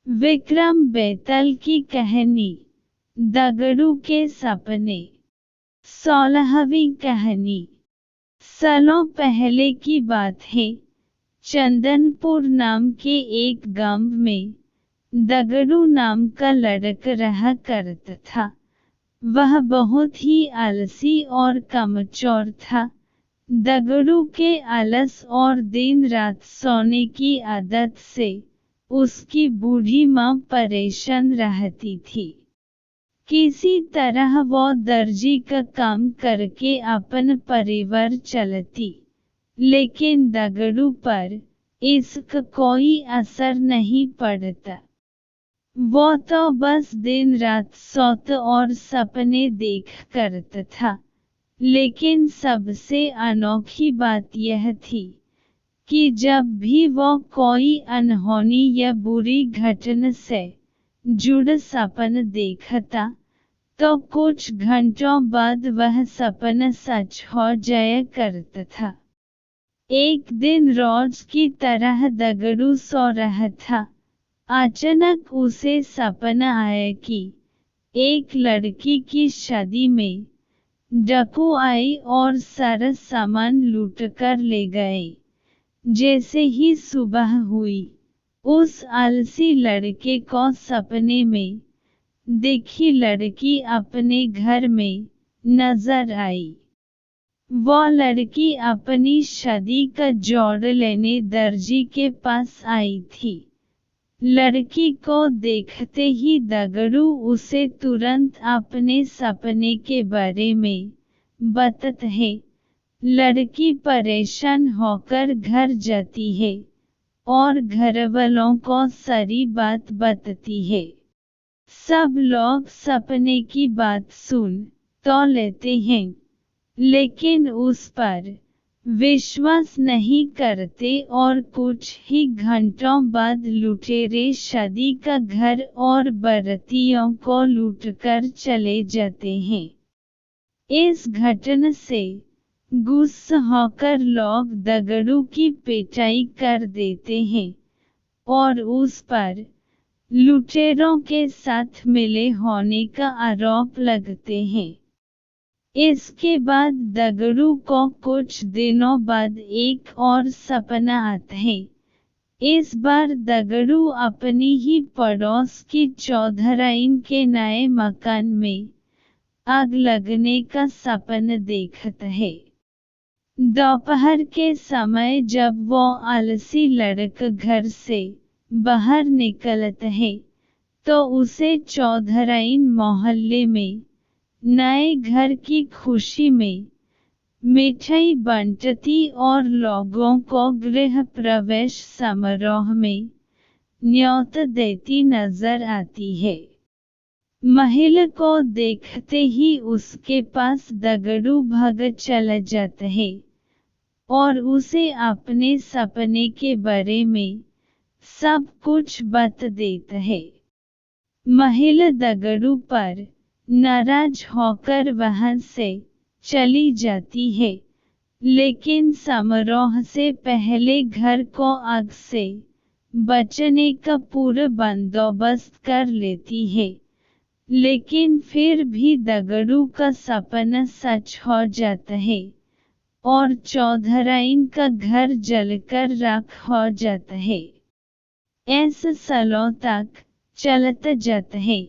विक्रम बेताल की कहानी, दगड़ू के सपने। 16वीं कहानी। सालों पहले की बात है। चंदनपुर नाम के एक गांव में दगड़ू नाम का लड़का रहा करता था। वह बहुत ही आलसी और कमचोर था। दगड़ू के आलस और दिन रात सोने की आदत से उसकी बूढ़ी माँ परेशान रहती थी। किसी तरह वो दर्जी का काम करके अपन परिवार चलती, लेकिन दगड़ू पर इसका कोई असर नहीं पड़ता। वो तो बस दिन रात सोता और सपने देख करता था। लेकिन सबसे अनोखी बात यह थी कि जब भी वो कोई अनहोनी या बुरी घटना से जुड़ा सपना देखता, तो कुछ घंटों बाद वह सपना सच हो जाया करता था। एक दिन रोज की तरह दगड़ू सो रहा था। अचानक उसे सपना आया कि एक लड़की की शादी में डाकू आए और सारा सामान लूट कर ले गए। जैसे ही सुबह हुई, उस आलसी लड़के को सपने में देखी लड़की अपने घर में नजर आई। वो लड़की अपनी शादी का जोड़ लेने दर्जी के पास आई थी। लड़की को देखते ही दगड़ू उसे तुरंत अपने सपने के बारे में बताता है। लड़की परेशान होकर घर जाती है और घरवालों को सारी बात बताती है। सब लोग सपने की बात सुन तो लेते हैं, लेकिन उस पर विश्वास नहीं करते और कुछ ही घंटों बाद लुटेरे शादी का घर और बारातियों को लूटकर चले जाते हैं। इस घटना से गुस्सा होकर लोग दगड़ू की पिटाई कर देते हैं और उस पर लुटेरों के साथ मिले होने का आरोप लगते हैं। इसके बाद दगड़ू को कुछ दिनों बाद एक और सपना आता है। इस बार दगड़ू अपनी ही पड़ोस की चौधराइन के नए मकान में आग लगने का सपना देखता है। दोपहर के समय जब वो आलसी लड़का घर से बाहर निकलता है, तो उसे चौधराइन मोहल्ले में नए घर की खुशी में मिठाई बांटती और लोगों को गृह प्रवेश समारोह में न्योता देती नजर आती है। महिला को देखते ही उसके पास दगड़ू भाग चला जाता है और उसे अपने सपने के बारे में सब कुछ बता देता है। महिला दगड़ू पर नाराज होकर वहां से चली जाती है, लेकिन समारोह से पहले घर को आग से बचने का पूरा बंदोबस्त कर लेती है। लेकिन फिर भी दगड़ू का सपना सच हो जाता है और चौधराइन का घर जलकर राख हो जाता है। ऐसा सालों तक चलता जाता है।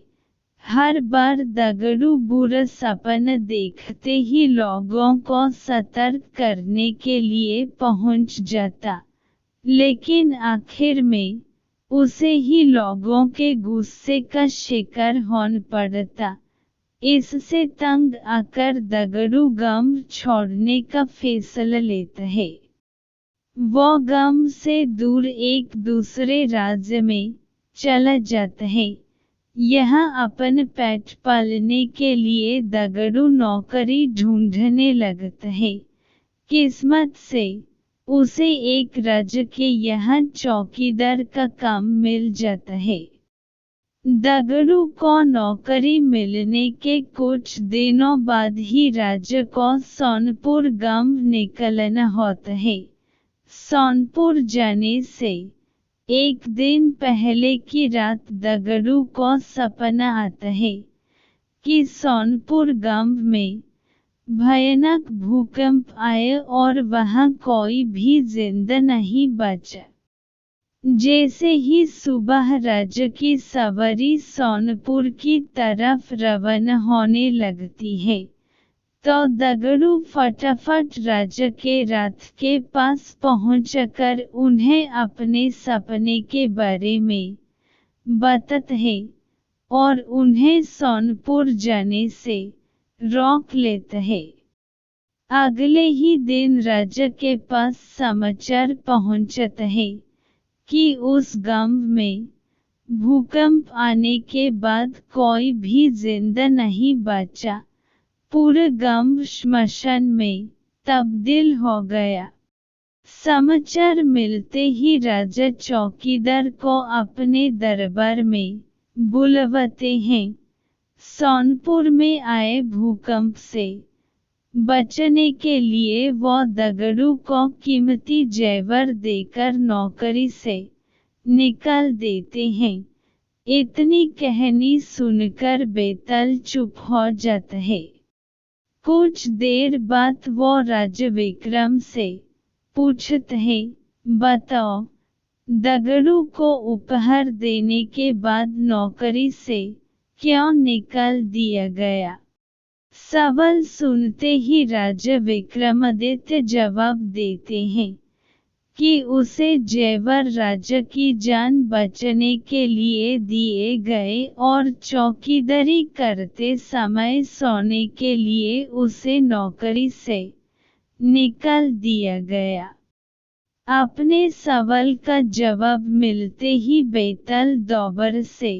हर बार दगड़ू बुरा सपना देखते ही लोगों को सतर्क करने के लिए पहुंच जाता, लेकिन आखिर में उसे ही लोगों के गुस्से का शिकार होना पड़ता। इससे तंग आकर दगड़ू गांव छोड़ने का फैसला लेता है। वो गांव से दूर एक दूसरे राज्य में चला जाता है। यहाँ अपन पेट पालने के लिए दगड़ू नौकरी ढूंढने लगता है। किस्मत से उसे एक राज्य के यहाँ चौकीदार का काम मिल जाता है। दगड़ू को नौकरी मिलने के कुछ दिनों बाद ही राज्य को सोनपुर गांव निकलना होता है। सोनपुर जाने से एक दिन पहले की रात दगड़ू को सपना आता है कि सोनपुर गांव में भयानक भूकंप आए और वहां कोई भी जिंदा नहीं बचा। जैसे ही सुबह राज्य की सवारी सोनपुर की तरफ रवाना होने लगती है, तो दगड़ू फटाफट राजा के रथ के पास पहुंचकर उन्हें अपने सपने के बारे में बताता है और उन्हें सोनपुर जाने से रोक लेता है। अगले ही दिन राजा के पास समाचार पहुंचता है कि उस गांव में भूकंप आने के बाद कोई भी जिंदा नहीं बचा। पूरा गांव श्मशान में तब्दील हो गया। समाचार मिलते ही राजा चौकीदार को अपने दरबार में बुलवाते हैं। सोनपुर में आए भूकंप से बचने के लिए वो दगड़ू को कीमती जेवर देकर नौकरी से निकाल देते हैं। इतनी कहानी सुनकर बेताल चुप हो जाता है। कुछ देर बाद वो राजा विक्रम से पूछते हैं, बताओ, दगड़ू को उपहार देने के बाद नौकरी से क्यों निकाल दिया गया? सवाल सुनते ही राजा विक्रमादित्य जवाब देते हैं कि उसे जेवर राजा की जान बचाने के लिए दिए गए और चौकीदारी करते समय सोने के लिए उसे नौकरी से निकाल दिया गया। अपने सवाल का जवाब मिलते ही बेताल दोबारा से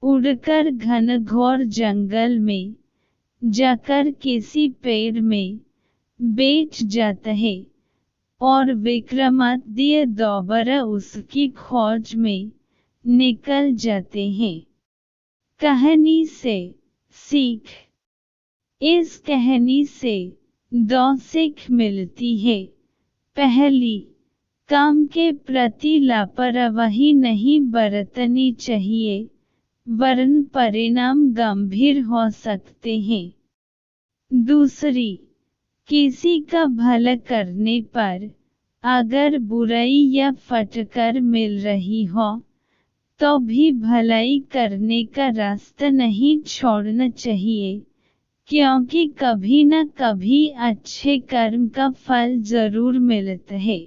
उड़कर घनघोर जंगल में जाकर किसी पेड़ में बैठ जाता है और विक्रमादित्य दोबारा उसकी खोज में निकल जाते हैं। कहानी से सीख। इस कहानी से 2 सीख मिलती है। पहली, काम के प्रति लापरवाही नहीं बरतनी चाहिए, वरन परिणाम गंभीर हो सकते हैं। दूसरी, किसी का भला करने पर अगर बुराई या फटकार मिल रही हो तो भी भलाई करने का रास्ता नहीं छोड़ना चाहिए, क्योंकि कभी न कभी अच्छे कर्म का फल जरूर मिलता है।